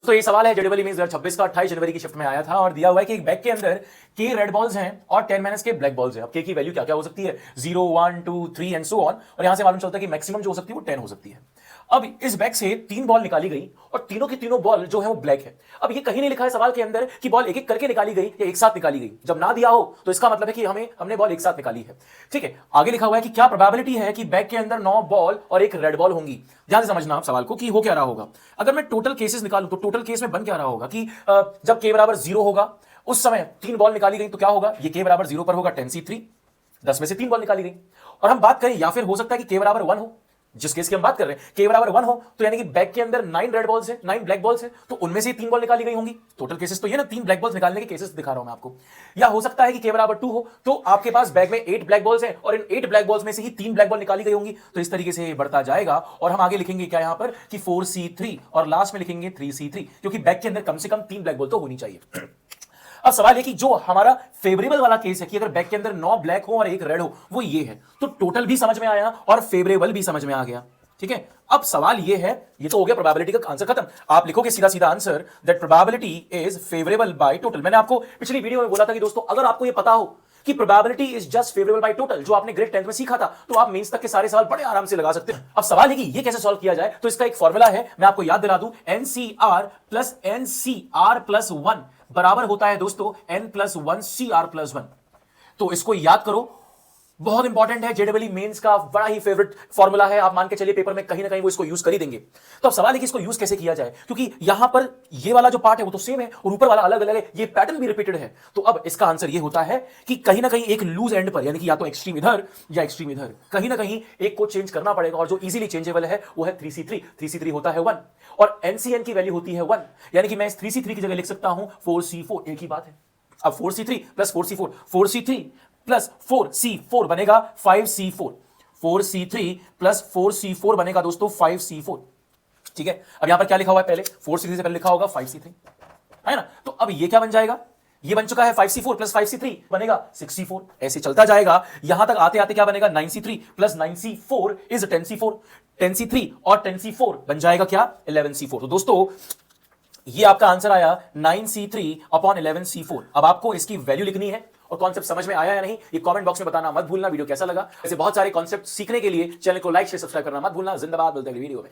तो ये सवाल है जेडबल इमेज 2026 का 28 जनवरी की शिफ्ट में आया था और दिया हुआ है कि एक बैग के अंदर के रेड बॉल्स हैं और 10 माइनस के ब्लैक बॉल्स हैं। अब के की वैल्यू क्या क्या हो सकती है, 0 1 2 3 एंड सो ऑन। और यहां से मालूम चलता है कि मैक्सिमम जो हो सकती है वो 10 हो सकती है। अब इस बैग से 3 बॉल निकाली गई और तीनों की तीनों बॉल जो है वो ब्लैक है। अब ये कहीं नहीं लिखा है सवाल के अंदर कि बॉल एक एक करके निकाली गई या एक साथ निकाली गई। जब ना दिया हो तो इसका मतलब है कि हमने बॉल एक साथ निकाली है। ठीक है, आगे लिखा हुआ है कि क्या प्रोबेबिलिटी है कि बैग के अंदर 9 बॉल और एक रेड बॉल होंगी। ध्यान से समझना आप सवाल को कि हो क्या रहा होगा। अगर मैं टोटल केसेस निकालूं तो टोटल केस में बन क्या रहा होगा कि जब के बराबर 0 होगा उस समय 3 बॉल निकाली गई तो क्या होगा, ये के बराबर 0 पर होगा 10c3, 10 में से 3 बॉल निकाली गई। और हम बात करें या फिर हो सकता है कि के बराबर 1 हो, जिस केस की हम बात कर रहे हैं के बराबर 1 हो तो यानी कि बैग के अंदर 9 रेड बॉल्स है, 9 ब्लैक बॉल्स है, तो उनमें से 3 बॉल निकाली गई होंगी। टोटल केसेस तो ये ना 3 ब्लैक बॉल्स निकालने के केसेस दिखा रहा हूं मैं आपको। या हो सकता है कि के बराबर 2 हो तो आपके पास बैग में 8 ब्लैक बॉल्स हैं और इन 8 ब्लैक बॉल्स में से ही 3 ब्लैक बॉल निकाली गई होंगी। तो इस तरीके से बढ़ता जाएगा और हम आगे लिखेंगे क्या यहां पर कि 4c3 और लास्ट में लिखेंगे 3c3, क्योंकि बैग के अंदर कम से कम 3 ब्लैक बॉल तो होनी चाहिए। अब सवाल है कि जो हमारा फेवरेबल वाला केस है कि अगर बैग के अंदर 9 ब्लैक हो और एक रेड हो, वो ये है। तो टोटल भी समझ में आया और फेवरेबल भी समझ में आ गया। ठीक है, अब सवाल ये है, ये तो हो गया प्रोबेबिलिटी का आंसर खत्म। आप लिखोगे सीधा सीधा answer that probability is favourable by total. मैंने आपको पिछली वीडियो में बोला था कि दोस्तों अगर आपको ये पता हो कि probability is just favourable by total, जो आपने ग्रेड 10th में सीखा था, तो आप मेंस तक के सारे सवाल बड़े आराम से लगा सकते हैं। अब सवाल है कि ये कैसे सॉल्व किया जाए, तो इसका एक फॉर्मूला है, मैं आपको याद दिला दूं, एनसीआर प्लस एनसीआर प्लस 1 बराबर होता है दोस्तों n प्लस 1 CR प्लस 1। तो इसको याद करो, बहुत इंपॉर्टेंट है, जेडबल मेंस का बड़ा ही फेवरेट फॉर्मूला है। आप मान के चलिए पेपर में कहीं ना कहीं वो इसको यूज कर ही देंगे। तो अब सवाल है कि इसको यूज कैसे किया जाए, क्योंकि यहां पर ये वाला जो पार्ट है वो तो सेम है और ऊपर वाला अलग अलग है, ये पैटर्न भी रिपीटेड है। तो अब इसका आंसर ये होता है कि कहीं ना कहीं एक लूज एंड पर, यानी कि या तो एक्सट्रीम इधर या एक्सट्रीम इधर, कहीं ना कहीं एक को चेंज करना पड़ेगा और जो इजीली चेंजेबल है वो है 3c3। 3c3 होता है 1 और NCN की वैल्यू होती है 1, यानी कि मैं इस 3c3 की जगह लिख सकता हूं 4c4, एक ही बात है। अब 4c3 plus 4c4, 4c3 plus 4c4 बनेगा 5c4, 4c3 प्लस 4c4 बनेगा दोस्तों 5c4। ठीक है, अब यहां पर क्या लिखा हुआ है, पहले 4c3 से पहले लिखा होगा 5c3, है ना। तो अब ये क्या बन जाएगा, ये बन चुका है 5c4 प्लस 5c3 बनेगा 6c4, ऐसे चलता जाएगा। यहां तक आते आते क्या बनेगा, 9c3 plus 9c4 is 10c4, 10c3 और 10c4 बन जाएगा क्या, 11c4। तो दोस्तों ये आपका आंसर आया 9c3 अपॉन 11c4। अब आपको इसकी वैल्यू लिखनी है और कॉन्सेप्ट समझ में आया या नहीं ये कमेंट बॉक्स में बताना मत भूलना। वीडियो कैसा लगा, ऐसे बहुत सारे कॉन्सेप्ट सीखने के लिए चैनल को लाइक शेयर सब्सक्राइब करना मत भूलना। जिंदाबाद, मिलते हैं अगली वीडियो में।